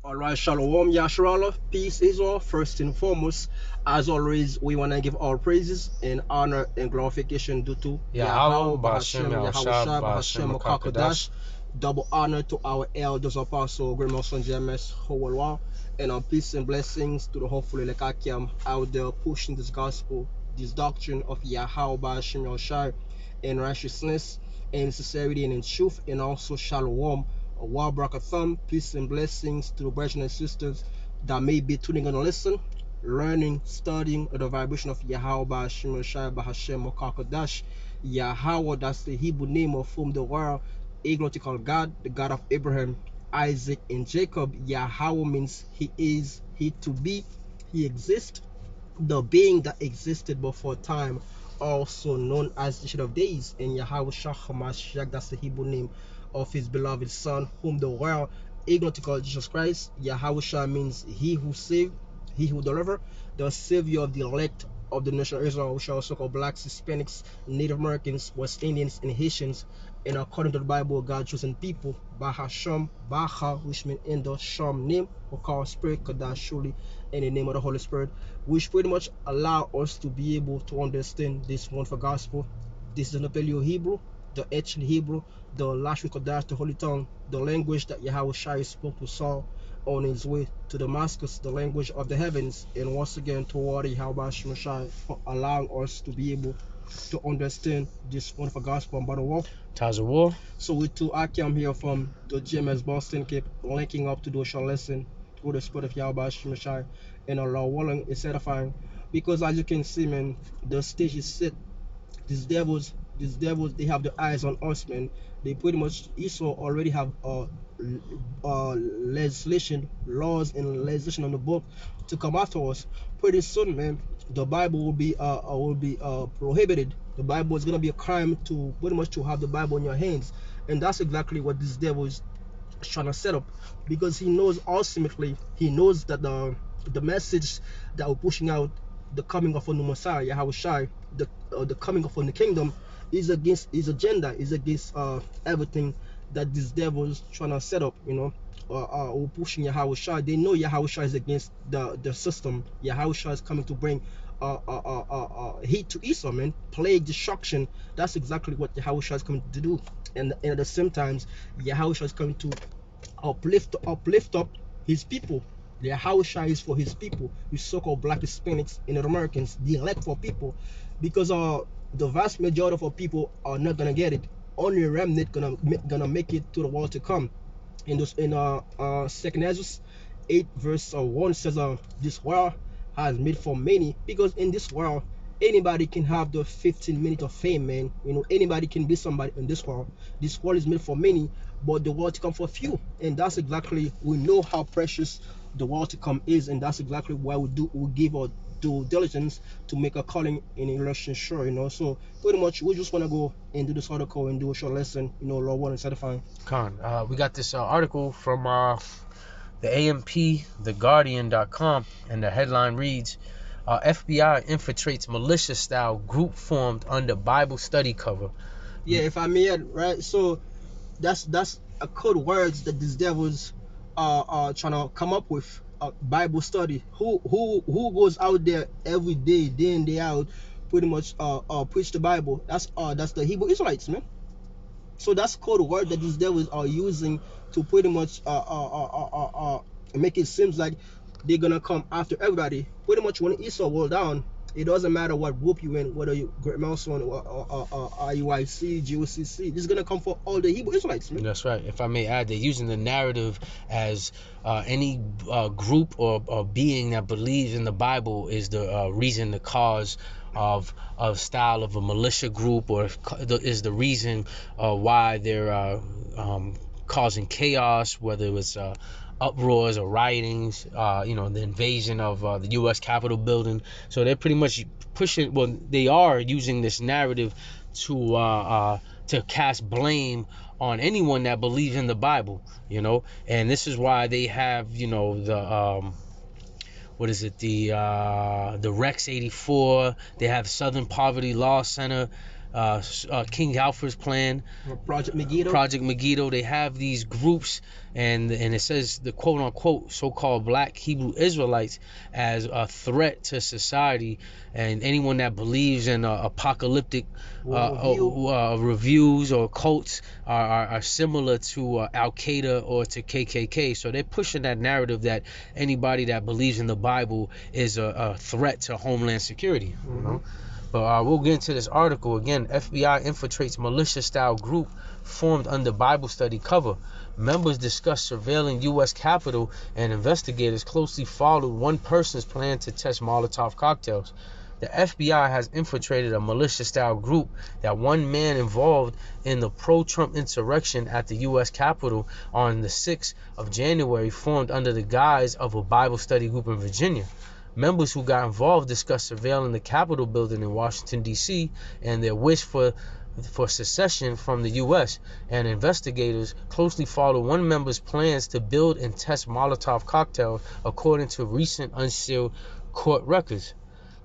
All right, Shalom, Yasharala, peace, Israel. First and foremost, as always, we want to give all praises and honor and glorification due to Yahweh, Yahweh, Bahashem, Bahashem, Yahweh Yahushua, Shai, Bahashem, Bahashem, Makakadash. Makakadash. Double honor to our elders, apostle, great Son James, Howell, and peace and blessings to the hopefully like Akim out there pushing this gospel, this doctrine of Yahweh, Bahashem, Yahushua, in righteousness, in sincerity, and in truth, and also Shalom. A wild thumb, peace and blessings to the brothers and sisters that may be tuning in to listen, learning, studying the vibration of Yahweh Ba'ashim Shai Bahashem Okakadash. Yahweh, that's the Hebrew name of whom the world, agnothical God, the God of Abraham, Isaac, and Jacob. Yahweh means he is, he to be, he exists, the being that existed before time, also known as the Ancient of Days, and Yahweh Shah HaMashiach, that's the Hebrew name of his beloved Son, whom the world ignorant to call Jesus Christ. Yahweh Shah means he who saved, he who delivered, the savior of the elect of the nation of Israel, which are also called blacks, Hispanics, Native Americans, West Indians, and Haitians. And according to the Bible, God chosen people, Bahasham, Baha, which means in the Sham name, or called Spirit, Kadash, surely in the name of the Holy Spirit, which pretty much allow us to be able to understand this wonderful gospel. This is the Paleo Hebrew, the ancient Hebrew, the Lashon Kodash, the Holy Tongue, the language that Yahweh Shai spoke to Saul on his way to Damascus, the language of the heavens, and once again toward Yahweh Shai for allowing us to be able to understand this wonderful gospel about the world. Taza War. So we too, I came here from the GMS Boston, keep linking up to do a short lesson through the spirit of Yahweh Shai and Allah willing is edifying. Because as you can see, man, the stage is set. These devils, they have their eyes on us, man. They pretty much Esau already have legislation, laws, and legislation on the book to come after us. Pretty soon, man, the Bible will be prohibited. The Bible is gonna be a crime to pretty much to have the Bible in your hands, and that's exactly what this devil is trying to set up, because he knows ultimately, he knows that the message that we're pushing out, the coming of a new Messiah, Yahweh Shai, the coming of a new kingdom, is against his agenda, is against everything that this devil is trying to set up, or pushing Yahweh Shai. They know Yahweh Shai is against the system. Yahweh Shai is coming to bring heat to Esau, man, plague, destruction. That's exactly what Yahweh Shai is coming to do. And at the same time, Yahweh is coming to uplift up his people. The Yahweh is for his people, his so-called black Hispanics and Americans, the elect for people, because the vast majority of our people are not gonna get it. Only a remnant gonna make it to the world to come. In Second Ezra 8 verse 1 says, this world has made for many, because in this world anybody can have the 15 minutes of fame, man. Anybody can be somebody in this world. This world is made for many, but the world to come for few. And that's exactly, we know how precious the world to come is, and that's exactly why we give our due diligence to make a calling in election sure. So pretty much we just want to go and do this article and do a short lesson, Lord willing, satisfying. Khan. We got this article from the AMP, theguardian.com, and the headline reads, FBI infiltrates militia-style group formed under Bible study cover. Yeah, if I may add, right? So that's a code words that these devils are trying to come up with. Bible study. Who goes out there every day in, day out, pretty much preach the Bible? That's the Hebrew Israelites, man. So that's code word that these devils are using to pretty much make it seems like they're gonna come after everybody. Pretty much when Esau will down, it doesn't matter what group you in, whether you Great Mountain or IUIC, GOCC. This is gonna come for all the Hebrew Israelites, man. That's right. If I may add, they're using the narrative as any group or being that believes in the Bible is the reason, the cause of style of a militia group, or is the reason why they're causing chaos, whether it's uproars or riotings, the invasion of the U.S. Capitol building. So they're pretty much pushing. Well, they are using this narrative to cast blame on anyone that believes in the Bible, and this is why they have, the what is it, the Rex 84. They have Southern Poverty Law Center. King Alfred's plan, Project Megiddo. Project Megiddo. They have these groups, and it says the quote unquote so-called Black Hebrew Israelites as a threat to society, and anyone that believes in apocalyptic reviews or cults are similar to Al Qaeda or to KKK. So they're pushing that narrative that anybody that believes in the Bible is a threat to homeland security. You know. But we'll get into this article again. FBI infiltrates militia-style group formed under Bible study cover. Members discuss surveilling U.S. Capitol, and investigators closely followed one person's plan to test Molotov cocktails. The FBI has infiltrated a militia-style group that one man involved in the pro-Trump insurrection at the U.S. Capitol on the 6th of January formed under the guise of a Bible study group in Virginia. Members who got involved discussed surveilling the Capitol building in Washington, D.C., and their wish for secession from the U.S., and investigators closely followed one member's plans to build and test Molotov cocktails, according to recent unsealed court records.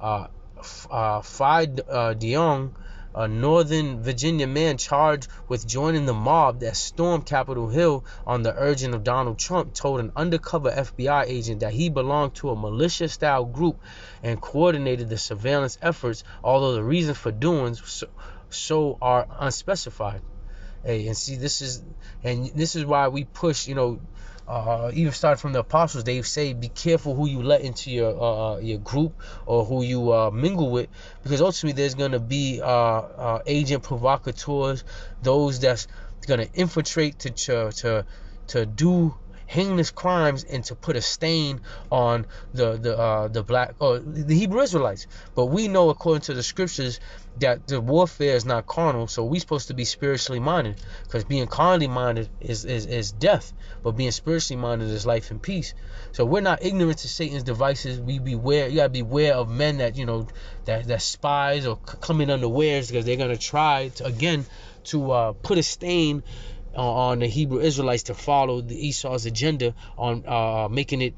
Phi DeYoung, a Northern Virginia man charged with joining the mob that stormed Capitol Hill on the urging of Donald Trump, told an undercover FBI agent that he belonged to a militia-style group and coordinated the surveillance efforts, although the reasons for doing so are unspecified. Hey, and see, this is why we push, even starting from the apostles, they say be careful who you let into your group or who you mingle with, because ultimately there's gonna be agent provocateurs, those that's gonna infiltrate to do heinous crimes and to put a stain on the black or the Hebrew Israelites. But we know, according to the scriptures, that the warfare is not carnal, so we're supposed to be spiritually minded, because being carnally minded is death, but being spiritually minded is life and peace. So we're not ignorant to Satan's devices. We beware. You gotta beware of men that that spies or come in unawares, because they're gonna try to put a stain on the Hebrew Israelites to follow the Esau's agenda on making it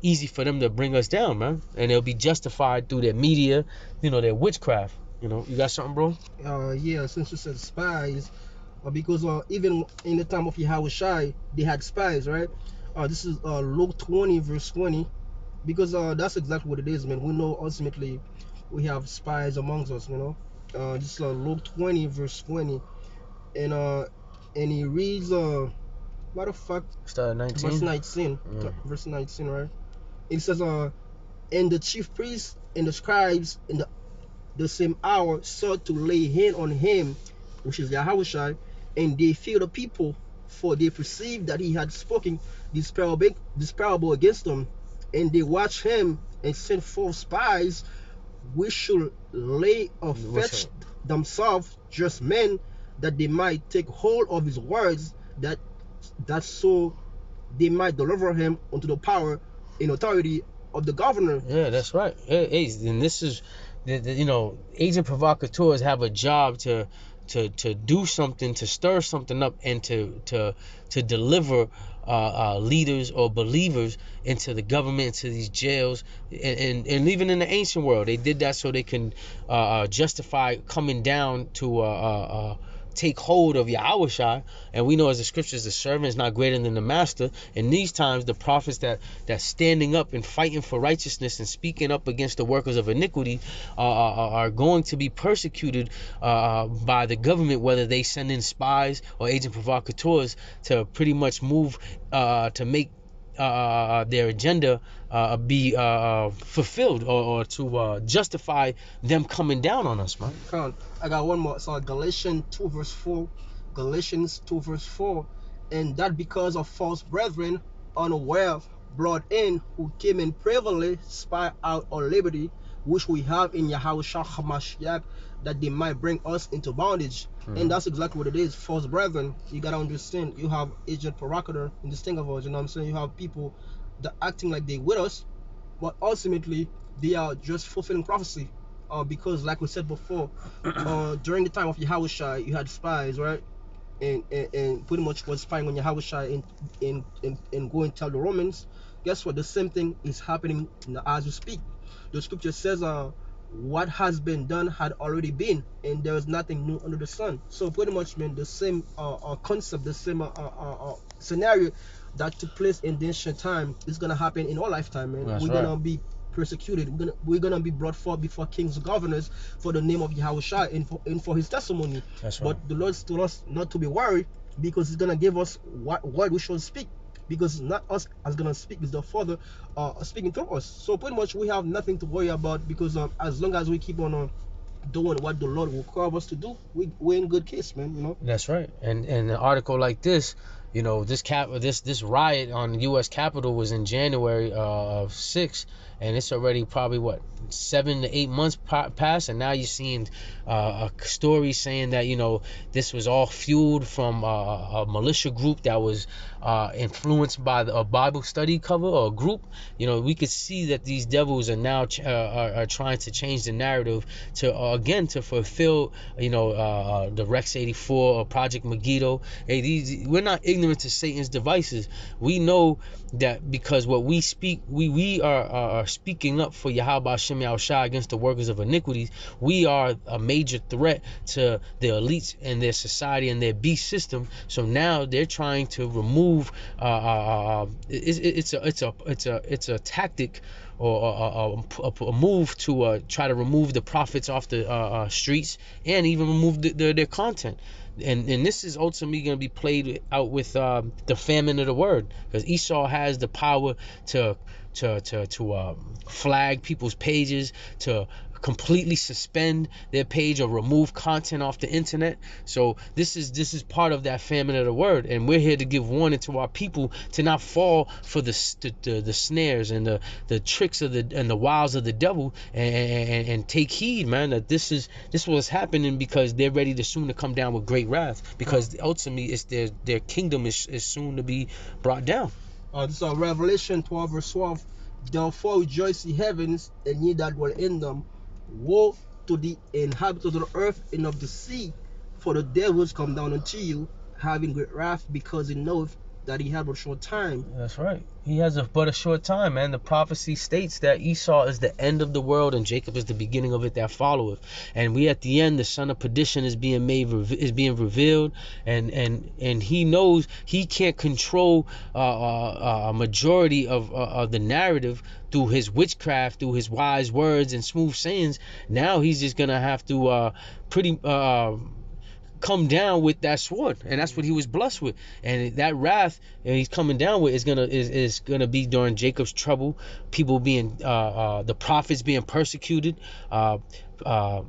easy for them to bring us down, man. And it'll be justified through their media, their witchcraft. You got something, bro? Yeah, since you said spies, because even in the time of Yahushua, they had spies, right? This is Luke 20, verse 20, because that's exactly what it is, man. We know ultimately we have spies amongst us, This is Luke 20, verse 20, and he reads, matter of fact, Start 19. verse 19, verse 19, right? It says, and the chief priests and the scribes in the same hour sought to lay hand on him, which is Yahushua, and they feared the people, for they perceived that he had spoken this parable against them. And they watched him and sent forth spies, which should lay or fetch themselves just men, that they might take hold of his words, that so they might deliver him unto the power and authority of the governor. Yeah, that's right. Hey, and this is, agent provocateurs have a job to do something, to stir something up, and to deliver leaders or believers into the government, into these jails, and even in the ancient world, they did that so they can justify coming down to take hold of Yahushua. And we know, as the scriptures, the servant is not greater than the master. In these times, the prophets that's standing up and fighting for righteousness and speaking up against the workers of iniquity are going to be persecuted by the government, whether they send in spies or agent provocateurs to pretty much move to make their agenda be fulfilled, or to justify them coming down on us, man. I got one more. So Galatians 2 verse 4. Galatians 2 verse 4. And that because of false brethren unaware brought in, who came in privily, spy out our liberty, which we have in Yahushua HaMashiach, that they might bring us into bondage. And that's exactly what it is. False brethren, you gotta understand, you have agent provocateur in this thing of us, you know what I'm saying? You have people that acting like they with us, but ultimately they are just fulfilling prophecy. Because like we said before, during the time of Yahushua, you had spies, right? And pretty much was spying on Yahushua and go and tell the Romans. Guess what? The same thing is happening as we speak. The scripture says, what has been done had already been, and there is nothing new under the sun. So pretty much, man, the same concept, the same scenario that took place in the ancient time is gonna happen in our lifetime, man. That's We're right. gonna be persecuted. We're gonna be brought forth before kings and governors for the name of Yahushua and for his testimony. That's right. But the Lord told us not to be worried, because he's gonna give us what we should speak, because it's not us that's gonna speak, it's the Father speaking through us. So pretty much we have nothing to worry about, because as long as we keep on doing what the Lord will call us to do, we're in good case, man. That's right. And an article like this, this riot on the U.S. Capitol was in January of 6, and it's already probably what 7 to 8 months past, and now you're seeing a story saying that this was all fueled from a militia group that was influenced by a Bible study cover or a group. We could see that these devils are now are trying to change the narrative to again to fulfill the Rex 84 or Project Megiddo. Hey, we're not ignorant to Satan's devices. We know that because what we speak, we are speaking up for Yahweh Shem Yahushua against the workers of iniquities. We are a major threat to the elites and their society and their beast system. So now they're trying to remove. It's a tactic or a move to try to remove the prophets off the streets and even remove their content. And this is ultimately going to be played out with the famine of the word, because Esau has the power to flag people's pages, to completely suspend their page or remove content off the internet. So this is part of that famine of the word, and we're here to give warning to our people to not fall for the snares and the tricks of the wiles of the devil, and take heed, man, that this was happening because they're ready to soon to come down with great wrath, because ultimately it's their kingdom is soon to be brought down. This is Revelation 12 verse 12. Therefore rejoice ye heavens, and ye that dwell in them. Woe to the inhabitants of the earth and of the sea, for the devils come down unto you, having great wrath, because he knoweth that he had but a short time. That's right. He has but a short time, man. The prophecy states that Esau is the end of the world and Jacob is the beginning of it that followeth. And we at the end, the son of perdition is being revealed, and he knows he can't control a majority of the narrative through his witchcraft, through his wise words and smooth sayings. Now he's just gonna have to pretty come down with that sword, and that's what he was blessed with. And that wrath he's coming down with is gonna be during Jacob's trouble, people being the prophets being persecuted, uh, uh,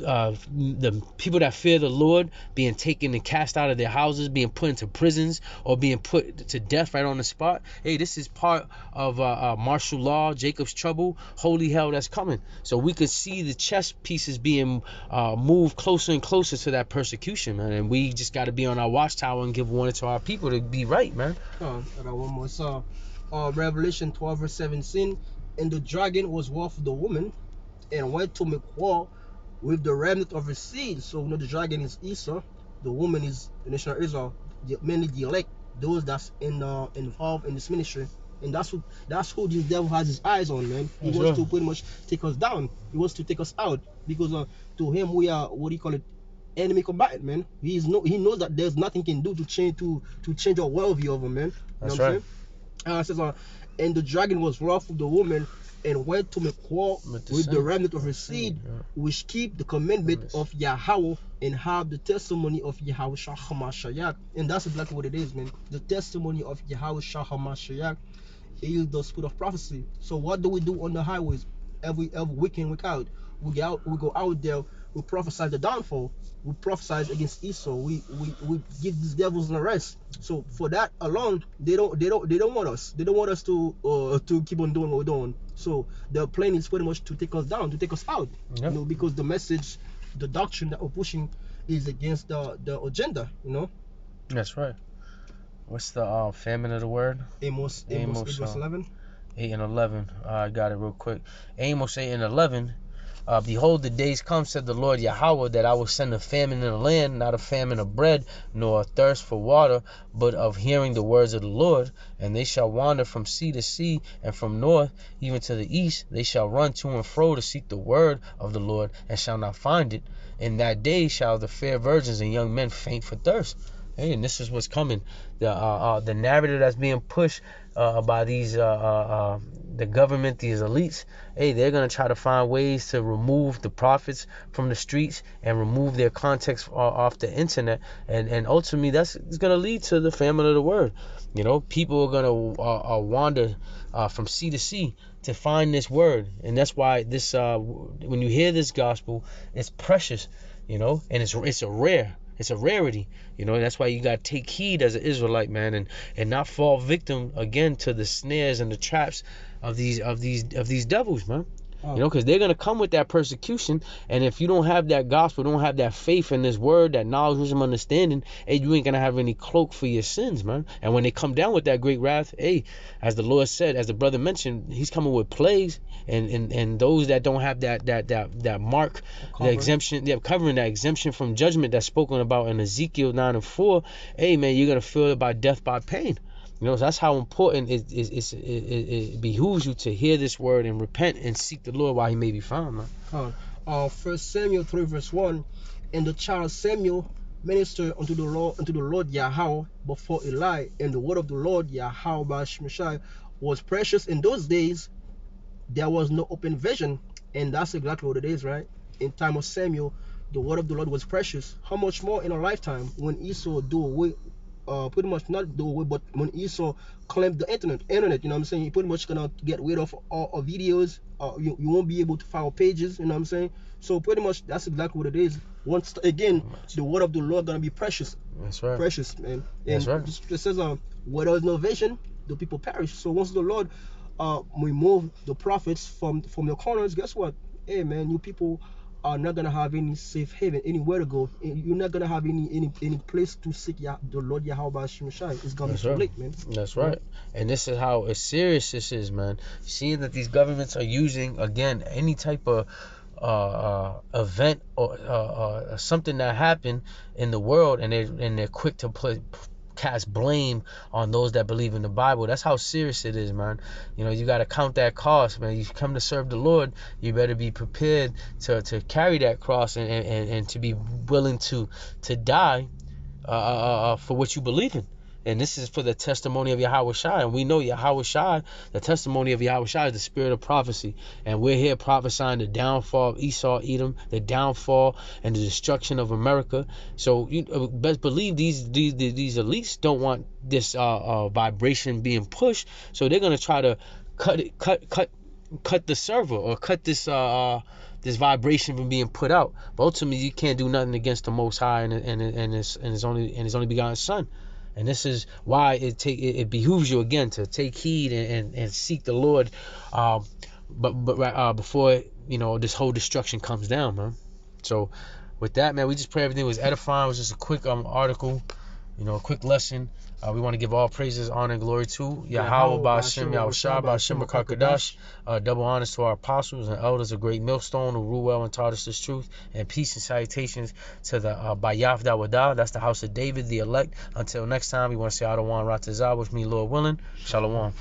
the people that fear the Lord being taken and cast out of their houses, being put into prisons, or being put to death right on the spot. Hey, this is part of martial law, Jacob's trouble, holy hell that's coming. So we could see the chess pieces being moved closer and closer to that persecution, man. And we just got to be on our watchtower and give warning to our people to be right, man. One more. So, Revelation 12 verse 17. And the dragon was wroth with the woman, and went to make war with the remnant of her seed. So the dragon is Esau, the woman is the nation of Israel, mainly the elect, those that's involved in this ministry. And that's who this devil has his eyes on, man. He wants to pretty much take us down. He wants to take us out, because to him we are, what do you call it, enemy combatant, man. He knows that there's nothing he can do to change our worldview of him, man. That's right. It says, and the dragon was wroth with the woman, and went to make war with the remnant of her seed, which keep the commandment of Yahweh and have the testimony of Yahweh Shah HaMashiach. And that's exactly what it is, man. The testimony of Yahweh Shah HaMashiach is the spirit of prophecy. So what do we do on the highways every week in, week out? We go out there, we prophesy the downfall, we prophesy against Esau, we give these devils an arrest. So for that alone, they don't want us. They don't want us to keep on doing what we're doing. So their plan is pretty much to take us down, to take us out. Yep. Because the message, the doctrine that we're pushing is against the agenda. That's right. What's the famine of the word? Amos 8 verse 11. 8 and 11. I got it real quick. Amos 8 and 11. Behold, the days come, said the Lord Yahweh, that I will send a famine in the land, not a famine of bread, nor a thirst for water, but of hearing the words of the Lord. And they shall wander from sea to sea, and from north even to the east. They shall run to and fro to seek the word of the Lord, and shall not find it. In that day shall the fair virgins and young men faint for thirst. Hey, and this is what's coming. The narrative that's being pushed by these the government, these elites. Hey, they're gonna try to find ways to remove the prophets from the streets and remove their context off the internet, and ultimately that's gonna lead to the famine of the word. People are gonna wander from sea to sea to find this word, and that's why this when you hear this gospel, it's precious, and it's a rarity. That's why you gotta take heed as an Israelite, man, and not fall victim again to the snares and the traps of these devils, man. Because they're gonna come with that persecution, and if you don't have that gospel, don't have that faith in this word, that knowledge, wisdom, understanding, hey, you ain't gonna have any cloak for your sins, man. And when they come down with that great wrath, hey, as the Lord said, as the brother mentioned, He's coming with plagues, and those that don't have that mark, the exemption, covering that exemption from judgment that's spoken about in Ezekiel 9:4. Hey, man, you're gonna feel it by death, by pain. So that's how important it behooves you to hear this word and repent and seek the Lord while He may be found, man. 1 Samuel 3 verse 1, and the child Samuel ministered unto the Lord Yahweh before Eli, and the word of the Lord Yahweh Bashmashai was precious in those days. There was no open vision, and that's exactly what it is, right? In time of Samuel, the word of the Lord was precious. How much more in our lifetime when Esau do away, pretty much not do away, but when Esau claimed the internet, you know what I'm saying? He pretty much gonna get rid of all our videos. You won't be able to file pages, you know what I'm saying? So pretty much that's exactly what it is. Once again, the word of the Lord gonna be precious. That's right. Precious, man. And That's right. it says, where there is no vision, the people perish. So once the Lord remove the prophets from your corners, guess what? Hey, man, you people are not gonna have any safe haven, anywhere to go. You're not gonna have any place to seek the Lord Yahweh Shemashai. It's gonna be too late, man. That's right. And this is how serious this is, man. Seeing that these governments are using, again, any type of event or something that happened in the world, and they're quick to cast blame on those that believe in the Bible. That's how serious it is, man. You got to count that cost, man. You come to serve the Lord, you better be prepared to carry that cross and to be willing to die for what you believe in. And this is for the testimony of Yahweh Shai. And we know Yahweh Shai, the testimony of Yahweh Shai is the spirit of prophecy. And we're here prophesying the downfall of Esau, Edom, the downfall and the destruction of America. So you best believe these elites don't want this vibration being pushed. So they're gonna try to cut the server, or cut this vibration from being put out. But ultimately, you can't do nothing against the Most High and His only begotten Son. And this is why it behooves you again to take heed and seek the Lord, but before this whole destruction comes down, man. So with that, man, we just pray everything was edifying. It was just a quick article, a quick lesson. We want to give all praises, honor, and glory to Yahweh, Ba'ashem, Yahushua, Ba'ashem, Kakadash. Double honors to our apostles and elders of Great Millstone who rule well and taught us this truth. And peace and salutations to the Bayaf Dawadah. That's the house of David, the elect. Until next time, we want to say Adawan Ratazah, which means Lord willing. Shalom.